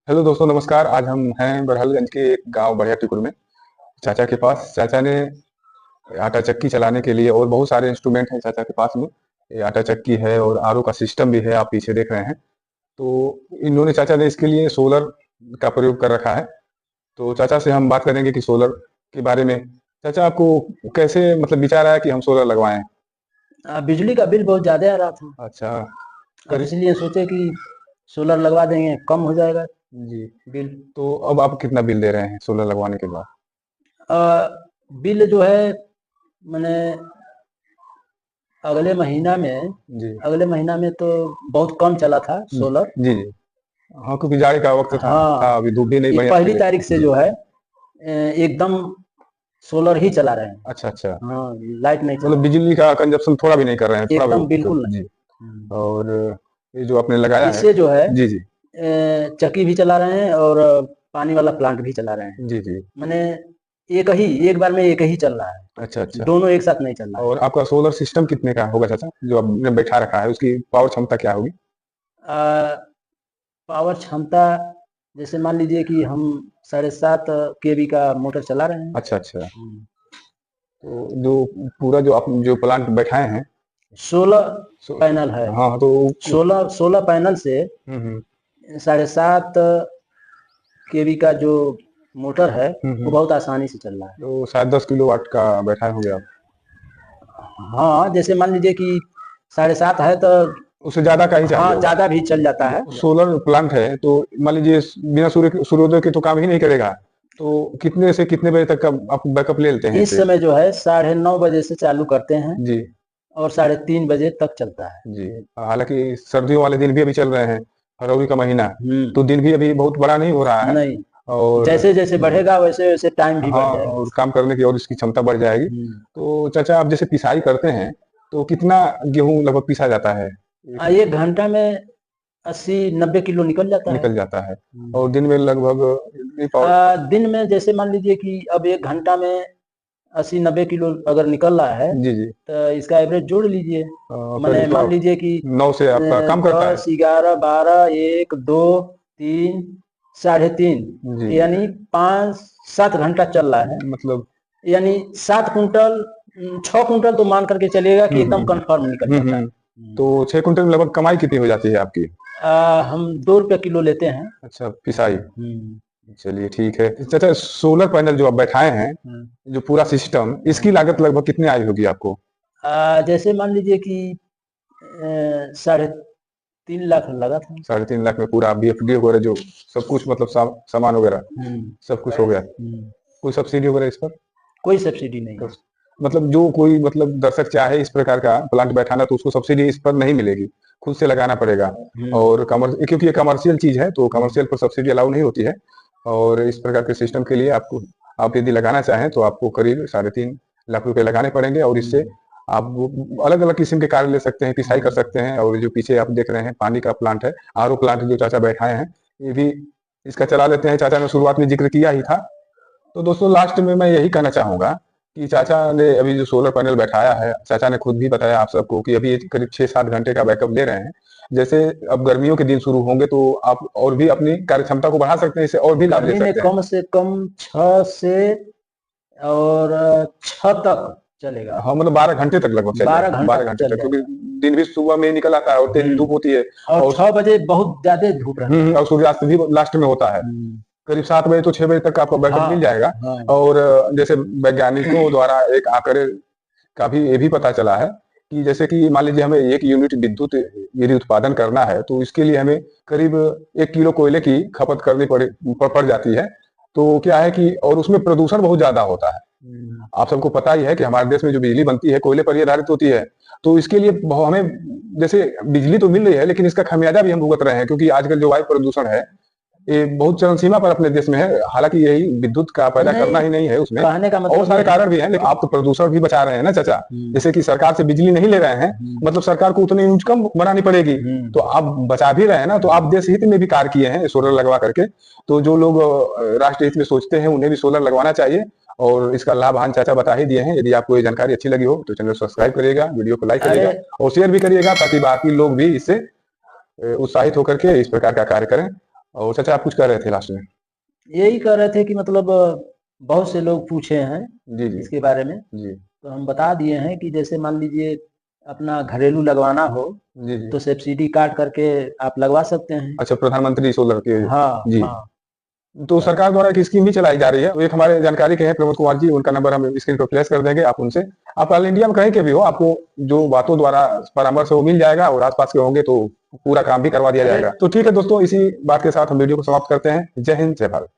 Hello दोस्तों, नमस्कार। आज हम हैं बरहलगंज के एक गांव बढ़िया टिकुर में चाचा के पास। चाचा ने आटा चक्की चलाने के लिए और बहुत सारे इंस्ट्रूमेंट हैं चाचा के पास में। ये आटा चक्की है और आरओ का सिस्टम भी है, आप पीछे देख रहे हैं। तो इन्होंने चाचा ने इसके लिए सोलर का प्रयोग कर रखा है। तो चाचा से हम बात करेंगे कि सोलर के बारे में। चाचा, आपको कैसे मतलब विचार आया कि हम सोलर लगवाएं? बिजली का बिल बहुत ज्यादा आ रहा था। अच्छा। अब करीब। इसलिए सोचे कि सोलर लगवा देंगे, कम हो जाएगा जी। बिल। तो अब आप कितना बिल दे रहे हैं सोलर लगवाने के बाद? अ, बिल जो है मैंने अगले महीना में जी। अगले महीना में तो बहुत कम चला था जी। सोलर। जी। हाँ, क्योंकि जाड़े का वक्त था, हाँ, अभी धूप भी नहीं ये बढ़िया पहली तेज तारीख से है। जो है एकदम सोलर ही चला रहे हैं। अच्छा, अच्छा। हाँ, लाइट नहीं चला मतलब रहे बिजली का कंजप्शन थोड़ा भी नहीं कर रहे हैं, हैं, थोड़ा भी एकदम बिल्कुल मतलब। नहीं। जी। और ये जो आपने लगाया है। इससे जो है जी, जी। चक्की भी चला रहे हैं और पानी वाला प्लांट भी चला रहे हैं। जी, जी। मैंने एक बार में एक ही चल रहा है, अच्छा, अच्छा। दोनों एक साथ नहीं चल रहा है। और आपका सोलर सिस्टम कितने का होगा चाचा, जो आपने बैठा रखा है, उसकी पावर क्षमता क्या होगी? अ, पावर क्षमता जैसे मान लीजिए कि हम 7.5 केवी का मोटर चला रहे हैं। अच्छा, अच्छा। तो जो पूरा जो आप जो प्लांट बैठाए हैं। 16 सो पैनल है। हाँ, तो उस। 16 पैनल से हुँ, हुँ। 7.5 केवी का जो मोटर है हुँ, वो हुँ। बहुत आसानी से चल रहा है। तो शायद 10 किलोवाट का बैठाए होंगे आप। हाँ, जैसे मान लीजिए कि 7.5 है तो उससे ज़्यादा का ही चाहिए हाँ, होगा। ज्यादा भी चल जाता है। सोलर प्लांट है तो मान लीजिए बिना सूर्योदय के तो काम ही नहीं करेगा। तो कितने से कितने बजे तक का आप बैकअप ले लेते हैं इस इससे? समय जो है 9:30 बजे से चालू करते हैं जी। और 3:30 बजे तक चलता है। जी। हालांकि सर्दियों वाले दिन भी अभी चल रहे हैं, फरवरी का महीना। तो हम्म। दिन भी अभी बहुत बड़ा नहीं हो रहा है। नहीं, और जैसे जैसे जी। बढ़ेगा वैसे वैसे टाइम भी हाँ, बढ़ जाएगा और इसका। काम करने की और इसकी क्षमता बढ़ जाएगी। हम्म। तो चाचा, आप जैसे पिसाई करते हैं तो कितना गेहूं लगभग पिसा जाता है? एक 1 घंटा में 80-90 किलो निकल जाता है। निकल जाता है। और दिन में लगभग नहीं पावर। दिन में जैसे मान लीजिए कि अब 1 घंटा में 80-90 किलो अगर निकल रहा है जी, जी। तो इसका एवरेज जोड़ लीजिए। मैंने करीब मान लीजिए कि 9 से आपका काम करता है। 10, 11, 12, 1, 2, 3, 3.5 जी। यानी 5-7 घंटा चल रहा है। मतलब। यानी 7 कुंटल 6 कुंटल तो मान करके चलिएगा कि हुँ, एकदम हुँ। कंफर्म निकल हुँ, जाता है। हुँ। तो 6 कुंटल में लगभग कमाई कितनी हो जाती है आपकी? हम 2 रुपये किलो लेते हैं। अच्छा, पिसाई। हम्म। चलिए ठीक है। चाचा, सोलर पैनल जो आप बैठाए हैं, हम्म। जो पूरा सिस्टम, इसकी हम्म। लागत लगभग कितनी आई होगी आपको? जैसे मान लीजिए कि 3.5 लाख लगा था। 3.5 लाख में पूरा बीएफडी वगैरह जो सब कुछ मतलब सामान वगैरह हम्म। सब कुछ हो गया? हम्म। कोई सब्सिडी वगैरह इस पर? कोई सब्सिडी नहीं तो है। मतलब जो कोई मतलब दर्शक चाहे इस प्रकार का प्लांट बैठाना तो उसको सब्सिडी इस पर नहीं मिलेगी, खुद से लगाना पड़ेगा। हम्म। और क्योंकि ये कमर्शियल चीज है तो हम्म। कमर्शियल पर सब्सिडी अलाउ नहीं होती है। और इस प्रकार के सिस्टम के लिए आपको, आप यदि लगाना चाहें तो आपको करीब 3.5 लाख रुपए लगाने पड़ेंगे। और इससे हम्म। आप अलग अलग किस्म के कार्य ले सकते हैं, पिसाई कर हम्म। सकते हैं। और जो पीछे आप देख रहे हैं पानी का प्लांट है, आरओ प्लांट जो चाचा बैठाए हैं, ये भी इसका चला लेते हैं। चाचा ने शुरुआत में जिक्र किया ही था। तो दोस्तों, लास्ट में मैं यही कहना चाहूंगा कि चाचा ने अभी जो सोलर पैनल बैठाया है, चाचा ने खुद भी बताया आप सबको कि अभी ये करीब 6-7 घंटे का बैकअप ले रहे हैं। जैसे अब गर्मियों के दिन शुरू होंगे तो आप और भी अपनी कार्य क्षमता को बढ़ा सकते हैं, इससे और भी लाभ ले गर्मी में सकते हैं। कम से कम 6 तक चलेगा। हाँ, मतलब 12 घंटे तक लगभग चल बारह जाएगा, घंटा 12 घंटे चल तक, क्योंकि जाएगा। दिन भी सुबह में ही निकल आता है और तेज धूप हम्म। होती है। और और 6 बजे बहुत ज्यादा धूप रहता है। और सूर्यास्त भी लास्ट में होता है। हम्म। करीब 7 बजे तो 6 बजे तक आपको बैकअप हाँ। मिल जाएगा। हाँ। और जैसे वैज्ञानिकों द्वारा एक आंकड़े का भी ये भी पता चला है कि जैसे कि मान लीजिए हमें 1 यूनिट विद्युत यदि उत्पादन करना है तो इसके लिए हमें करीब 1 किलो कोयले की खपत करनी पड़ जाती है। तो क्या है कि और उसमें प्रदूषण बहुत ज्यादा होता है। हम्म। आप सबको पता ही है कि हमारे देश में जो बिजली बनती है कोयले पर ही आधारित होती है। तो इसके लिए हमें जैसे बिजली तो मिल रही है लेकिन इसका खामियाजा भी हम भुगत रहे हैं, क्योंकि आजकल जो वायु प्रदूषण है ये बहुत चरम सीमा पर अपने देश में है। हालांकि यही विद्युत का पैदा करना नहीं, ही नहीं है उसमें, कहने का और मतलब ये सारे है। कारण भी हैं, लेकिन आप तो प्रदूषण भी बचा रहे हैं ना चाचा। हम्म। जैसे कि सरकार से बिजली नहीं ले रहे हैं, हम्म। मतलब सरकार को उतनी यूज कम बनानी पड़ेगी। तो हम्म। आप बचा भी रहे हैं ना, तो आप देश हित में भी कार्य किए हैं सोलर लगवा करके। तो जो लोग राष्ट्र हित में सोचते हैं उन्हें भी सोलर लगवाना चाहिए। और इसका लाभ हान चाचा बता ही दिए हैं। यदि आपको ये जानकारी अच्छी लगी हो तो चैनल सब्सक्राइब करिएगा, वीडियो को लाइक अरे, करिएगा और शेयर भी करिएगा, ताकि बाकी लोग भी इससे उत्साहित होकर के इस प्रकार का कार्य करें। और चाचा आप कुछ कह रहे थे लास्ट में? यही कह रहे थे कि मतलब बहुत से लोग पूछे हैं जी जी इसके बारे में, जी तो हम बता दिए हैं कि जैसे मान लीजिए अपना घरेलू लगवाना हो जी जी। तो सब्सिडी काट करके आप लगवा सकते हैं। अच्छा, प्रधानमंत्री सोलर के। हाँ जी। हाँ। तो सरकार द्वारा एक स्कीम भी चलाई जा रही है, एक हमारे जानकारी के हैं प्रमोद कुमार जी, उनका नंबर हम स्क्रीन पर फ्लैश कर देंगे, आप उनसे, आप ऑल इंडिया में कहीं के भी हो, आपको जो बातों द्वारा परामर्श है वो मिल जाएगा, और आसपास के होंगे तो पूरा काम भी करवा दिया अरे जाएगा। तो ठीक है दोस्तों, इसी बात के साथ हम वीडियो को समाप्त करते हैं। जय हिंद, जय भारत।